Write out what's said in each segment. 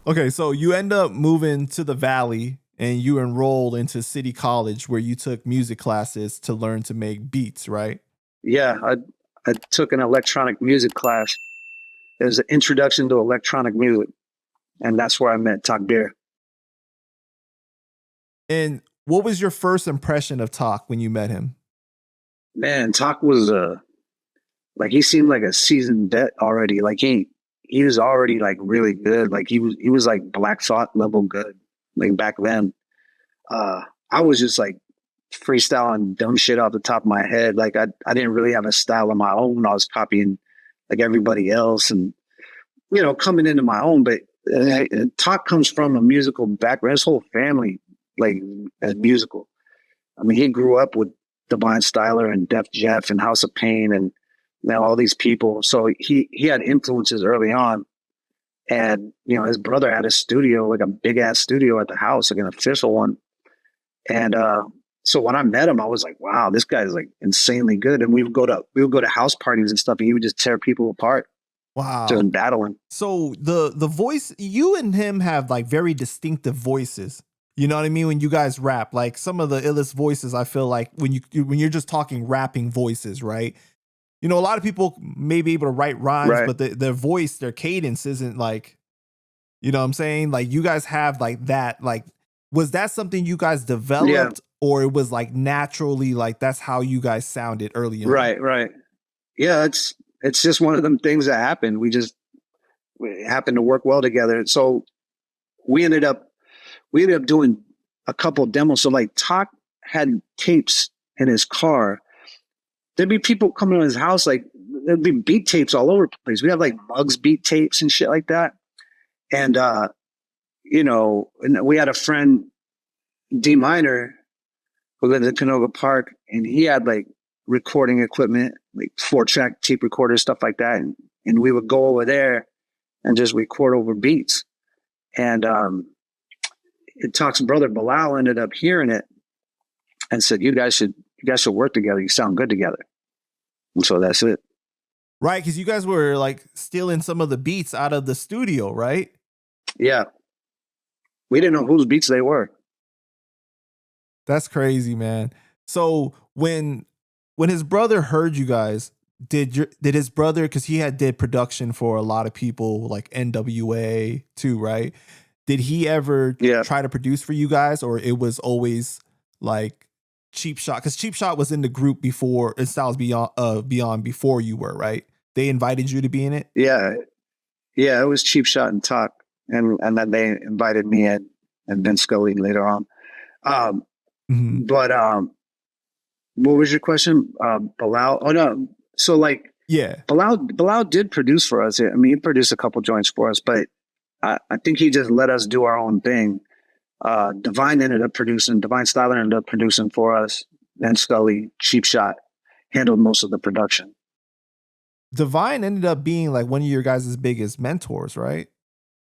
Okay, so you end up moving to the Valley and you enrolled into City College where you took music classes to learn to make beats, right? Yeah, I took an electronic music class. It was an introduction to electronic music, and that's where I met Takbir. And what was your first impression of Talk when you met him? Man, Tak was like he seemed like a seasoned vet already. Like he was already like really good. Like he was like Black Thought level good. Like back then. I was just like freestyling dumb shit off the top of my head. Like I didn't really have a style of my own. I was copying like everybody else and coming into my own. But Talk comes from a musical background. His whole family like is musical. I mean, he grew up with Divine Styler and Def Jeff and House of Pain and all these people. So he had influences early on. And his brother had a studio, like a big ass studio at the house, like an official one. And so when I met him, I was like, wow, this guy's like insanely good. And we would go to house parties and stuff, and he would just tear people apart Wow. during battling. So the voice, you and him have like very distinctive voices. You know what I mean? When you guys rap, like some of the illest voices, I feel like when you're just talking rapping voices, right? You know, a lot of people may be able to write rhymes, Right. but their voice, their cadence isn't like, you know what I'm saying? Like you guys have like that. Like, was that something you guys Yeah. developed, or it was like naturally like that's how you guys sounded early on? Right. Right. Yeah. It's just one of them things that happened. We happened to work well together. So we ended up we ended up doing a couple of demos. So like Talk had tapes in his car. There'd be people coming to his house, like there'd be beat tapes all over the place. We have like Mugs beat tapes and shit like that. And and we had a friend, D Minor, who lived in Canoga Park, and he had like recording equipment, like 4-track tape recorders, stuff like that. And we would go over there and just record over beats. And Talk's brother Bilal ended up hearing it and said, you guys should work together. You sound good together. And so that's it. Right, because you guys were like stealing some of the beats out of the studio, right? Yeah. We didn't know whose beats they were. That's crazy, man. So when his brother heard you guys, did his brother, because he had did production for a lot of people like NWA too, right? Did he ever Yeah. try to produce for you guys, or it was always like Cheap Shot? Because Cheap Shot was in the group before and Styles Beyond before you were, right? They invited you to be in it. Yeah. Yeah. It was Cheap Shot and Talk. And then they invited me in and Vince Scully later on. Um, Mhm. but what was your question? Bilal? Oh no. So like Yeah. Bilal did produce for us. I mean, he produced a couple joints for us, but I think he just let us do our own thing. Divine Styler ended up producing for us. Then Scully, Cheap Shot, handled most of the production. Divine ended up being like one of your guys' biggest mentors, right?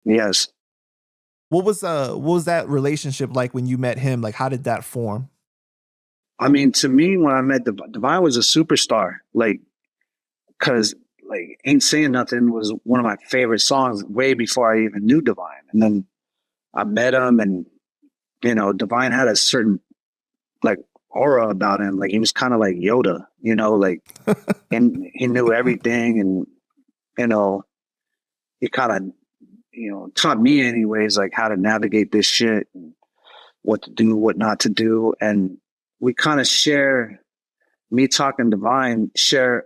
Yes. What was that relationship like when you met him? Like how did that form? I mean, to me, when I met Divine was a superstar. Like, cause like Ain't Saying Nothing was one of my favorite songs way before I even knew Divine. And then I met him and, Divine had a certain like aura about him. Like he was kind of like Yoda, like, and he knew everything. And, you know, he kind of, taught me anyways, like how to navigate this shit and what to do, what not to do. And we kind of share, me talking Divine, share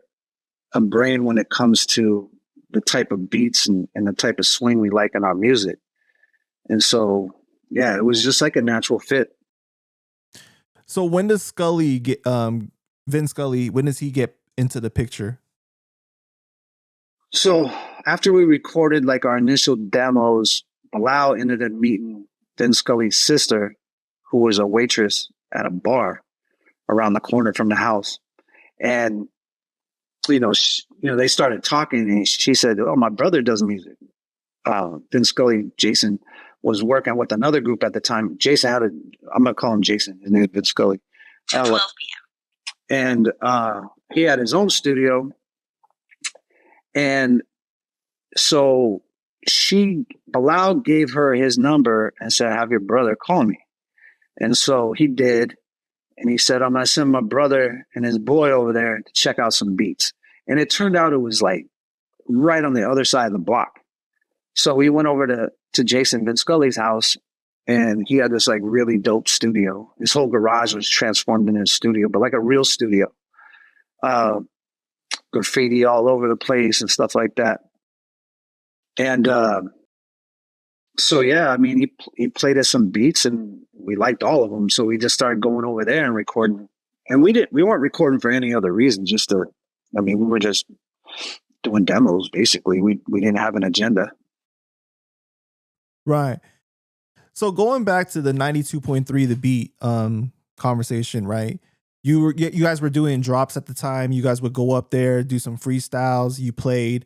a brain when it comes to the type of beats and the type of swing we like in our music. And so, yeah, it was just like a natural fit. So when does Scully get Vince Scully, when does he get into the picture? So after we recorded like our initial demos, Bilal ended up meeting Vin Scully's sister, who was a waitress at a bar around the corner from the house. And they started talking, and she said, "Oh, my brother does music." Vin Scully, Jason, was working with another group at the time. I'm gonna call him Jason. His name is Vin Scully. 12 p.m. And he had his own studio, and so Bilal gave her his number and said, "Have your brother call me." And so he did. And he said, "I'm going to send my brother and his boy over there to check out some beats." And it turned out it was like right on the other side of the block. So we went over to Jason Vince Scully's house, and he had this like really dope studio. His whole garage was transformed into a studio, but like a real studio. Graffiti all over the place and stuff like that. And so yeah, I mean, he played us some beats, and we liked all of them. So we just started going over there and recording. And we weren't recording for any other reason. We were just doing demos basically. We didn't have an agenda. Right. So going back to the 92.3 The Beat conversation, right? You guys were doing drops at the time. You guys would go up there, do some freestyles. You played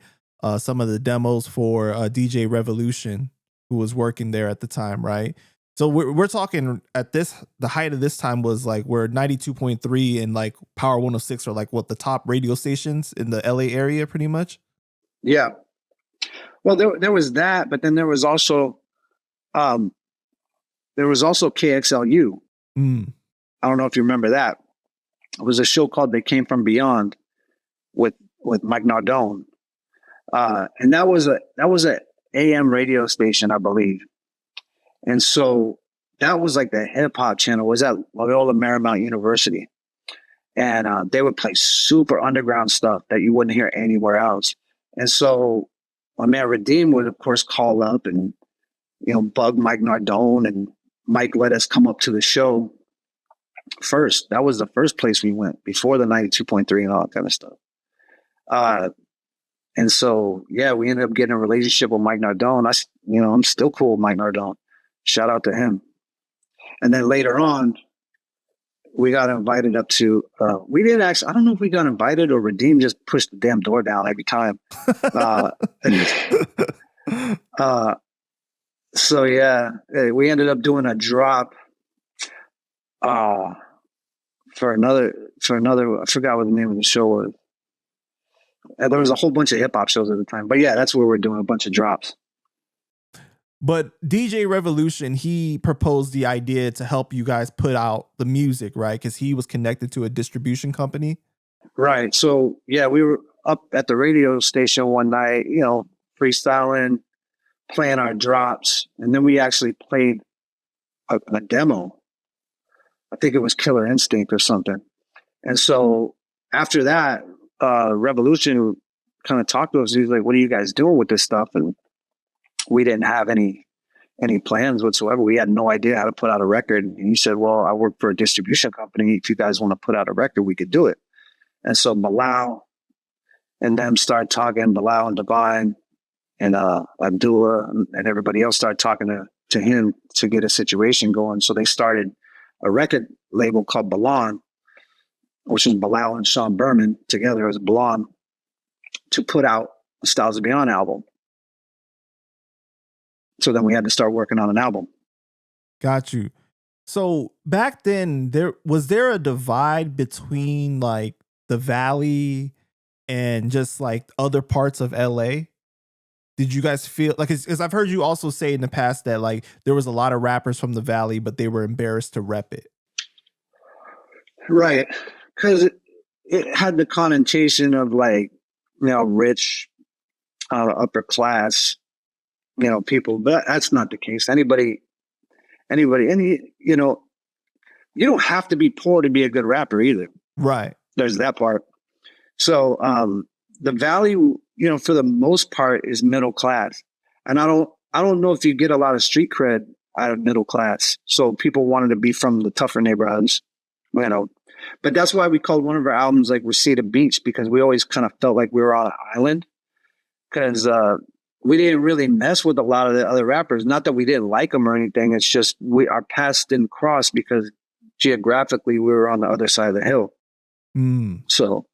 some of the demos for DJ Revolution, who was working there at the time, right? So we're talking at the height of this time was like where 92.3 and like Power 106 are like what the top radio stations in the LA area pretty much. Yeah. Well, there was that, but then there was also KXLU. I don't know if you remember that. It was a show called They Came From Beyond with Mike Nardone. And that was a AM radio station, I believe. And so that was like the hip hop channel. It was at Loyola Marymount University. And they would play super underground stuff that you wouldn't hear anywhere else. And so my man Redeem would, of course, call up and, bug Mike Nardone, and Mike let us come up to the show first. That was the first place we went before the 92.3 and all that kind of stuff. And so, yeah, we ended up getting a relationship with Mike Nardone. I'm still cool with Mike Nardone. Shout out to him. And then later on, we got invited up to, we didn't actually, I don't know if we got invited or Redeem just pushed the damn door down every time. So yeah, we ended up doing a drop for another, I forgot what the name of the show was. There was a whole bunch of hip hop shows at the time, but yeah, that's where we're doing a bunch of drops. But DJ Revolution, he proposed the idea to help you guys put out the music, right? Because he was connected to a distribution company. Right. So yeah, we were up at the radio station one night, freestyling, playing our drops, and then we actually played a demo. I think it was Killer Instinct or something. And so after that, Revolution kind of talked to us. He was like, "What are you guys doing with this stuff?" And we didn't have any plans whatsoever. We had no idea how to put out a record. And he said, "Well, I work for a distribution company. If you guys want to put out a record, we could do it." And so Bilal and them started talking, Bilal and Divine and Abdullah and everybody else started talking to him to get a situation going. So they started a record label called Balan, which was Bilal and Sean Berman together as Balan, to put out a Styles of Beyond album. So then we had to start working on an album. Got you. So back then, was there a divide between like the Valley and just like other parts of LA? Did you guys feel like, because I've heard you also say in the past that like there was a lot of rappers from the Valley, but they were embarrassed to rep it. Right. Because it had the connotation of like, rich, upper class, people, but that's not the case. Anybody, you don't have to be poor to be a good rapper either. Right. There's that part. So, the Valley, for the most part is middle class. And I don't know if you get a lot of street cred out of middle class. So people wanted to be from the tougher neighborhoods, but that's why we called one of our albums like Reseda Beach, because we always kind of felt like we were on an island, because, we didn't really mess with a lot of the other rappers. Not that we didn't like them or anything. It's just our paths didn't cross because geographically we were on the other side of the hill. So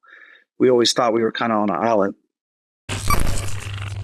we always thought we were kind of on an island.